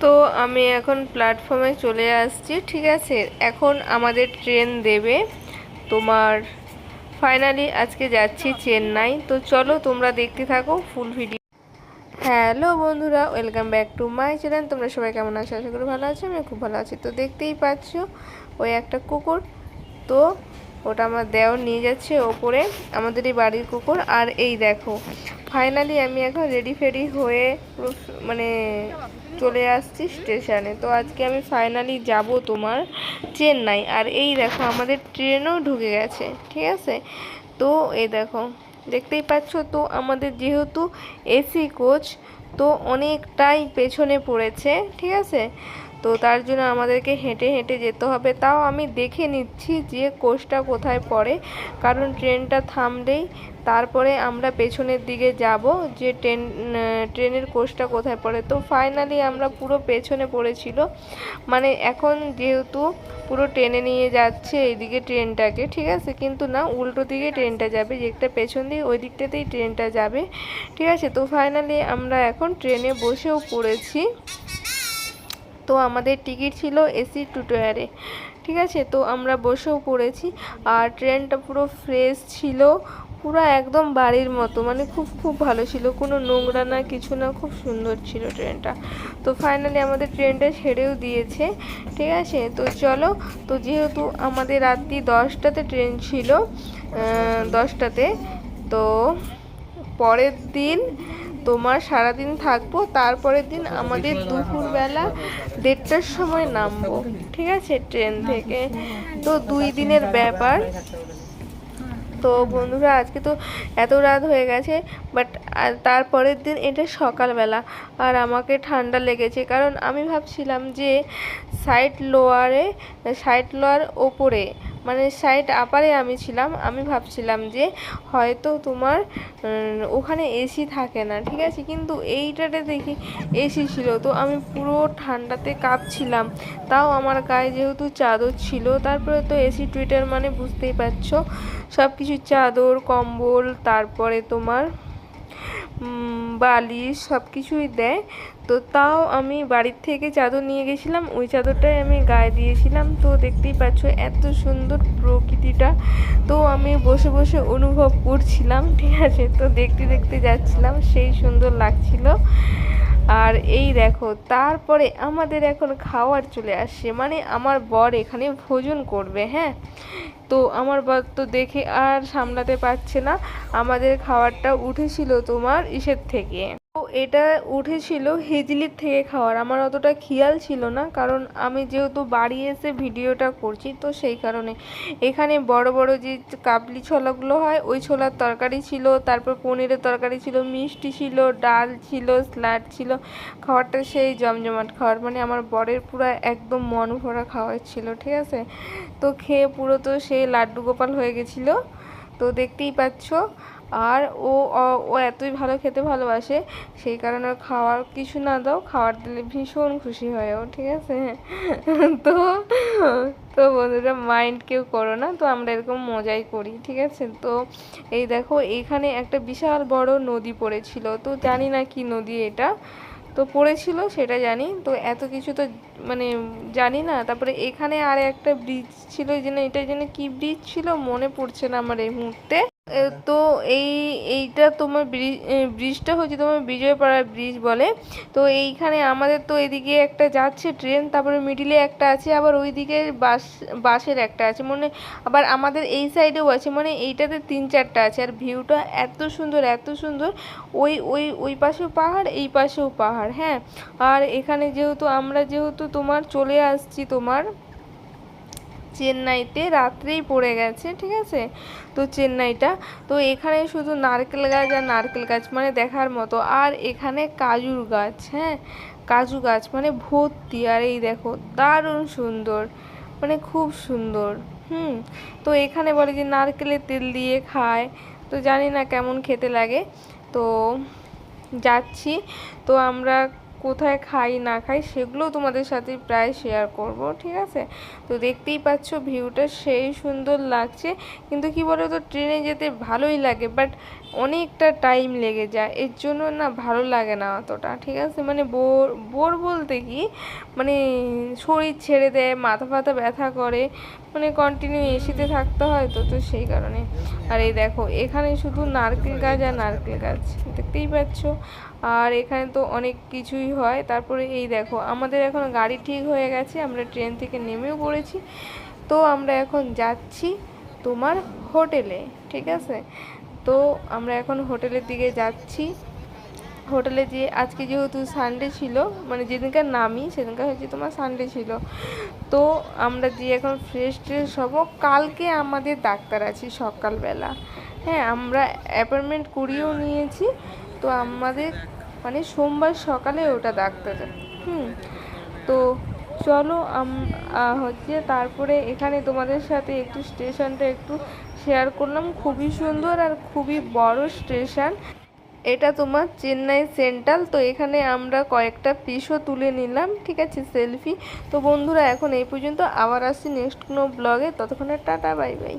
তো আমি এখন প্ল্যাটফর্মে চলে আসছি, ঠিক আছে। এখন আমাদের ট্রেন দেবে তোমার, ফাইনালি আজকে যাচ্ছি চেন্নাই। তো চলো তোমরা দেখতে থাকো ফুল ভিডিও। হ্যালো বন্ধুরা, welcome back to my channel. তোমরা সবাই কেমন আছো? আশা করি ভালো আছো। আমি খুব ভালো আছি। তো দেখতেই পাচ্ছ ওই একটা কুকুর, তো ওটা আমার দেওর নিয়ে যাচ্ছে ওপরে, আমাদের এই বাড়ির কুকুর। আর এই দেখো ফাইনালি আমি এখন রেডি ফেডি হয়ে পুরো মানে চলে আসছি স্টেশনে। তো আজকে আমি ফাইনালি যাব তোমার চেন্নাই। আর এই দেখো আমাদের ট্রেনও ঢুকে গেছে, ঠিক আছে। তো এই দেখো দেখতেই পাচ্ছ, তো আমাদের যেহেতু এসি কোচ, তো অনেকটাই পেছনে পড়েছে, ঠিক আছে। তো তার জন্য আমাদেরকে হেঁটে হেঁটে যেতে হবে। তাও আমি দেখে নিচ্ছি যে কোচটা কোথায় পড়ে, কারণ ট্রেনটা থামলেই তারপরে আমরা পেছনের দিকে যাব যে ট্রেনের কোচটা কোথায় পড়ে। তো ফাইনালি আমরা পুরো পেছনে পড়েছিল, মানে এখন যেহেতু পুরো টেনে নিয়ে যাচ্ছে এইদিকে ট্রেনটাকে, ঠিক আছে, কিন্তু না, উল্টো দিকে ট্রেনটা যাবে, যেটা পেছন দিয়ে ওই দিকটাতেই ট্রেনটা যাবে, ঠিক আছে। তো ফাইনালি আমরা এখন ট্রেনে বসেও পড়েছি। তো আমাদের টিকিট ছিল এসি 2 টায়ারে, ঠিক আছে। তো আমরা বসেও পড়েছি। আর ট্রেনটা পুরো ফ্রেশ ছিল, পুরো একদম বাড়ির মতো, মানে খুব খুব ভালো ছিল, কোনো নোংরা না কিছু না, খুব সুন্দর ছিল ট্রেনটা। তো ফাইনালি আমাদের ট্রেনটা ছেড়েও দিয়েছে, ঠিক আছে। তো চলো, তো যেহেতু আমাদের রাত্রি 10টাতে ট্রেন ছিল, 10টাতে, তো পরের দিন তোমার সারাদিন থাকবো, তারপরের দিন আমাদের দুপুরবেলা 1:30টার সময় নামবো, ঠিক আছে, ট্রেন থেকে। তো 2 দিনের ব্যাপার। তো বন্ধুরা আজকে তো এত রাত হয়ে গেছে, বাট তারপরের দিন এটা সকালবেলা। আর আমাকে ঠান্ডা লেগেছে, কারণ আমি ভাবছিলাম যে সাইড লোয়ার ওপরে, মানে সাইড আপারে আমি ছিলাম। আমি ভাবছিলাম যে হয়তো তোমার ওখানে এসি থাকে না, ঠিক আছে, কিন্তু এইটাতে দেখি এসি ছিল। তো আমি পুরো ঠান্ডাতে কাঁপছিলাম, তাও আমার গায়ে যেহেতু চাদর ছিল। তারপরে তো এসি টুইটার মানে বুঝতেই পারছো, সব কিছু চাদর কম্বল, তারপরে তোমার বালিশ সব কিছুই দেয়। তো তাও আমি বাড়ির থেকে চাদর নিয়ে গেছিলাম, ওই চাদরটাই আমি গায়ে দিয়েছিলাম। তো দেখতেই পাচ্ছ এত সুন্দর প্রকৃতিটা, তো আমি বসে বসে অনুভব করছিলাম, ঠিক আছে। তো দেখতে দেখতে যাচ্ছিলাম, সেই সুন্দর লাগছিল। আর এই দেখো তারপরে আমাদের এখন খাওয়ার চলে আসছে, মানে আমার বর এখানে ভোজন করবে, হ্যাঁ। তো আমার বর তো দেখে আর সামলাতে পারছে না, আমাদের খাবারটা উঠেছিল তোমার ইসের থেকে। তো এটা উঠেছিল হিজলির থেকে খাওয়ার, আমার অতটা খেয়াল ছিল না, কারণ আমি যেহেতু বাড়ি এসে ভিডিওটা করছি, তো সেই কারণে। এখানে বড় বড় যে কাবলি ছোলাগুলো হয়, ওই ছোলার তরকারি ছিল, তারপর পনিরের তরকারি ছিল, মিষ্টি ছিল, ডাল ছিল, স্যালাড ছিল। খাবারটা সেই জমজমাট খাবার, মানে আমার বরের পুরো একদম মন ভরা খাবার ছিল, ঠিক আছে। তো খেয়ে পুরো তো সেই লাড্ডু গোপাল হয়ে গেছিলো, তো দেখতেই পাচ্ছ। আর ও ও এতই ভালো খেতে ভালোবাসে, সেই কারণে খাওয়ার কিছু না দাও, খাবার দিলে ভীষণ খুশি হয় ও, ঠিক আছে। তো তো বন্ধুরা মাইন্ড কেউ করো না, তো আমরা এরকম মজাই করি, ঠিক আছে। তো এই দেখো এইখানে একটা বিশাল বড় নদী পড়েছিল, তো জানি না কি নদী এটা, তো পড়েছিল সেটা জানি, তো এত কিছু তো মানে জানি না। তারপরে এখানে আর একটা ব্রিজ ছিল, এই জন্য এটার জন্য কি ব্রিজ ছিল মনে পড়ছে না আমার এই মুহূর্তে। তো এইটা তোমার ব্রিজটা হচ্ছে তোমার বিজয়পাড়া ব্রিজ বলে। তো এইখানে আমাদের তো এদিকে একটা যাচ্ছে ট্রেন, তারপরে মিডিলে একটা আছে, আবার ওইদিকে বাসের একটা আছে, মানে আবার আমাদের এই সাইডেও আছে, মানে এইটাতে 3-4টা আছে। আর ভিউটা এত সুন্দর এত সুন্দর, ওই ওই ওই পাশেও পাহাড়, এই পাশেও পাহাড়, হ্যাঁ। আর এখানে যেহেতু তোমার চলে আসছি তোমার চেন্নাইতে, রাত্রেই পড়ে গেছে, ঠিক আছে। তো চেন্নাইটা, তো এখানে শুধু নারকেল গাছ আর নারকেল গাছ, মানে দেখার মতো। আর এখানে কাজুর গাছ, হ্যাঁ, কাজু গাছ মানে ভর্তি। আর এই দেখো দারুণ সুন্দর, মানে খুব সুন্দর। তো এখানে বলে যে নারকেলের তেল দিয়ে খায়, তো জানি না কেমন খেতে লাগে। তো যাচ্ছি, তো আমরা কোথায় খাই না খাই সেগুলোও তোমাদের সাথে প্রায় শেয়ার করব, ঠিক আছে। তো দেখতেই পাচ্ছ ভিউটা সেই সুন্দর লাগছে, কিন্তু কি বলো তো ট্রেনে যেতে ভালোই লাগে, বাট অনেকটা টাইম লেগে যায়, এর জন্য না ভালো লাগে না অতটা, ঠিক আছে। মানে বোর বোর বলতে কি, মানে শরীর ছেড়ে দেয়, মাথা ফাথা ব্যথা করে, মানে কন্টিনিউ এসিতে থাকতে হয় তো তো সেই কারণে। আর এই দেখো এখানে শুধু নারকেল গাছ আর নারকেল গাছ, দেখতেই পাচ্ছ। আর এখানে তো অনেক কিছুই হয়। তারপরে এই দেখো আমাদের এখন গাড়ি ঠিক হয়ে গেছে, আমরা ট্রেন থেকে নেমেও পড়েছি। তো আমরা এখন যাচ্ছি তোমার হোটেলে, ঠিক আছে। তো আমরা এখন হোটেলের দিকে যাচ্ছি। হোটেলে যেয়ে আজকে যেহেতু সানডে ছিল, মানে যেদিনকার নামি সেদিনকার হচ্ছে তোমার সানডে ছিল, তো আমরা যে এখন ফ্রেশ ট্রেশ হবো। কালকে আমাদের ডাক্তার আছে সকালবেলা, হ্যাঁ আমরা অ্যাপয়েন্টমেন্ট করিয়েও নিয়েছি। তো আমাদের মানে সোমবার সকালে ওটা ডাক্তার। হুম। তো চলো হচ্ছে তারপরে এখানে তোমাদের সাথে একটু স্টেশনটা একটু শেয়ার করলাম। খুবই সুন্দর আর খুবই বড় স্টেশন এটা, তোমার চেন্নাই সেন্ট্রাল। তো এখানে আমরা কয়েকটা পিসও তুলে নিলাম, ঠিক আছে, সেলফি। তো বন্ধুরা এখন এই পর্যন্ত, আবার আসছি নেক্সট কোনো ব্লগে, ততক্ষণে টাটা বাই বাই।